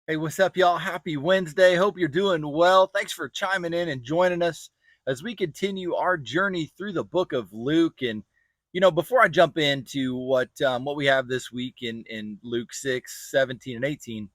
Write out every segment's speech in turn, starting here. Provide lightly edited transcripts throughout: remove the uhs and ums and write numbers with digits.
Hey, what's up, y'all? Happy Wednesday. Hope you're doing well. Thanks for chiming in and joining us as we continue our journey through the book of Luke. And before I jump into what we have this week in Luke 6, 17, and 18,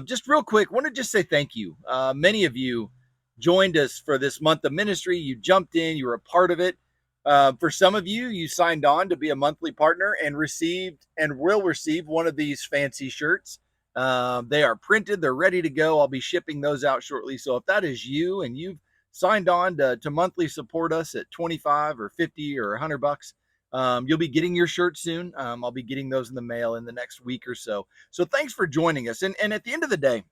just real quick, want to just say thank you. Many of you joined us for this month of ministry. You jumped in, you were a part of it. For some of you, you signed on to be a monthly partner and received and will receive one of these fancy shirts. They are printed, they're ready to go. I'll be shipping those out shortly. So if that is you and you've signed on to monthly support us at 25 or 50 or $100, you'll be getting your shirt soon. I'll be getting those in the mail in the next week or so. So thanks for joining us. And at the end of the day,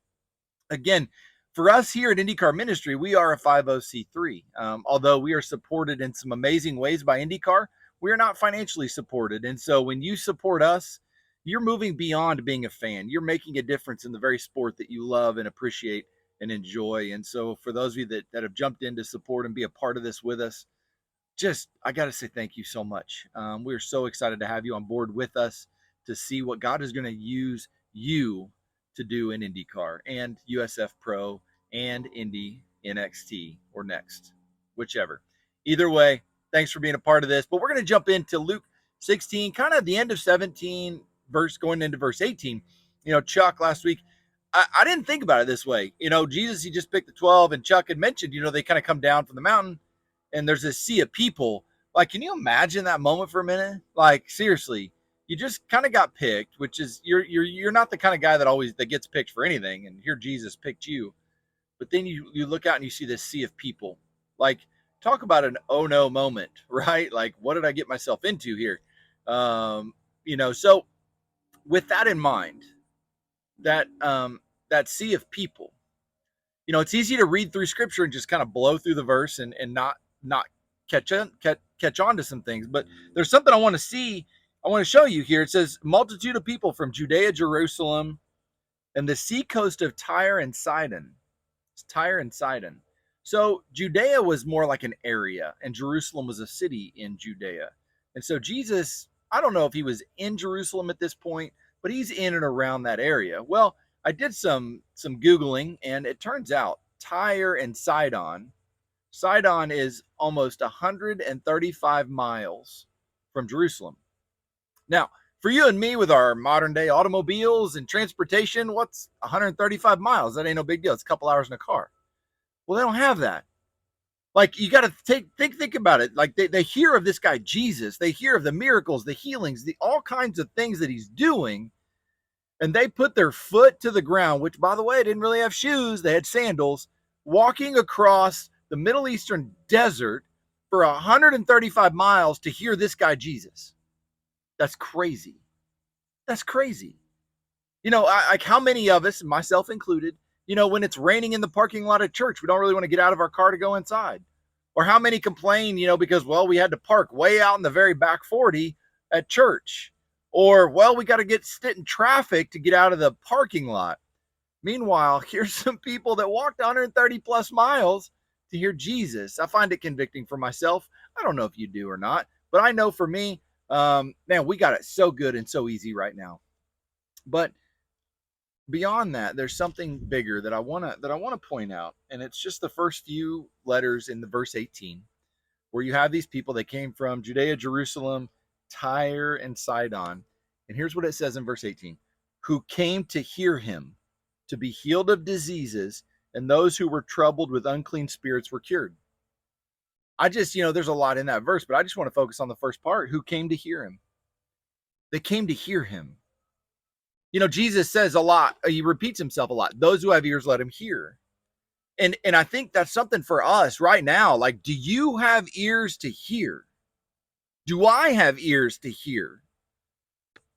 again, for us here at IndyCar Ministry, we are a 50c3. Although we are supported in some amazing ways by IndyCar, we are not financially supported. And so when you support us, you're moving beyond being a fan. You're making a difference in the very sport that you love and appreciate and enjoy. And so for those of you that have jumped in to support and be a part of this with us, I got to say thank you so much. We're so excited to have you on board with us to see what God is going to use you to do in IndyCar and USF Pro and Indy NXT or Next, whichever. Either way, thanks for being a part of this. But we're going to jump into Luke 16, kind of the end of 17, verse going into verse 18. Chuck last week, I didn't think about it this way. Jesus, he just picked the 12, and Chuck had mentioned, they kind of come down from the mountain and there's this sea of people. Like, can you imagine that moment for a minute? Like, seriously, you just kind of got picked, which is you're not the kind of guy that gets picked for anything. And here Jesus picked you, but then you look out and you see this sea of people. Like, talk about an oh no moment, right? Like, what did I get myself into here? So with that in mind, that sea of people, it's easy to read through scripture and just kind of blow through the verse and not catch on to some things. But there's something I want to show you here. It says multitude of people from Judea, Jerusalem, and the sea coast of Tyre and Sidon. It's Tyre and Sidon. So Judea was more like an area, and Jerusalem was a city in Judea. And so Jesus, I don't know if he was in Jerusalem at this point, but he's in and around that area. Well, I did some Googling, and it turns out Tyre and Sidon is almost 135 miles from Jerusalem. Now, for you and me with our modern day automobiles and transportation, what's 135 miles? That ain't no big deal. It's a couple hours in a car. Well, they don't have that. Like, you got to think about it. Like, they hear of this guy Jesus, they hear of the miracles, the healings, the all kinds of things that he's doing, and they put their foot to the ground, which, by the way, didn't really have shoes, they had sandals, walking across the Middle Eastern desert for 135 miles to hear this guy Jesus. That's crazy. That's crazy. Like, how many of us, myself included, when it's raining in the parking lot at church, we don't really want to get out of our car to go inside? Or how many complain, because, well, we had to park way out in the very back 40 at church? Or, well, we got to sit in traffic to get out of the parking lot. Meanwhile, here's some people that walked 130 plus miles to hear Jesus. I find it convicting for myself. I don't know if you do or not, but I know for me, man, we got it so good and so easy right now. But beyond that, there's something bigger that I wanna point out, and it's just the first few letters in the verse 18, where you have these people that came from Judea, Jerusalem, Tyre, and Sidon. And here's what it says in verse 18: who came to hear him, to be healed of diseases, and those who were troubled with unclean spirits were cured. There's a lot in that verse, but I just want to focus on the first part: who came to hear him. They came to hear him. Jesus says a lot, he repeats himself a lot. Those who have ears, let him hear. And I think that's something for us right now. Like, do you have ears to hear? Do I have ears to hear?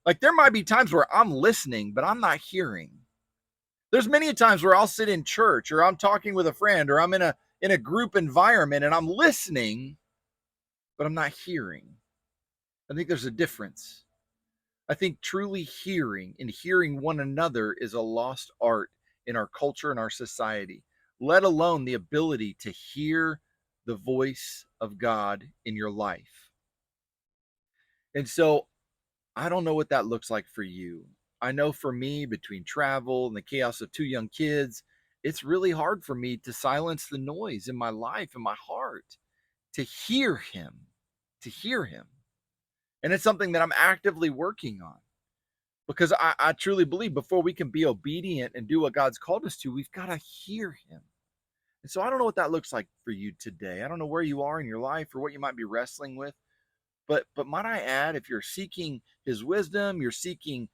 Like, there might be times where I'm listening, but I'm not hearing. There's many times where I'll sit in church, or I'm talking with a friend, or I'm in a group environment and I'm listening, but I'm not hearing. I think there's a difference. I think truly hearing and hearing one another is a lost art in our culture and our society, let alone the ability to hear the voice of God in your life. And so I don't know what that looks like for you. I know for me, between travel and the chaos of two young kids, it's really hard for me to silence the noise in my life and my heart to hear him, to hear him. And it's something that I'm actively working on because I truly believe before we can be obedient and do what God's called us to, we've got to hear him. And so I don't know what that looks like for you today. I don't know where you are in your life or what you might be wrestling with. But might I add, if you're seeking his wisdom, you're seeking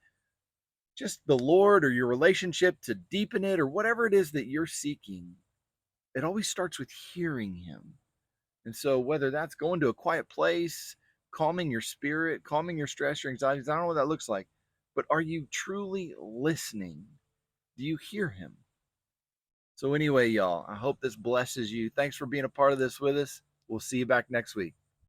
just the Lord or your relationship to deepen it or whatever it is that you're seeking, it always starts with hearing him. And so whether that's going to a quiet place, calming your spirit, calming your stress, your anxieties, I don't know what that looks like, but are you truly listening? Do you hear him? So anyway, y'all, I hope this blesses you. Thanks for being a part of this with us. We'll see you back next week.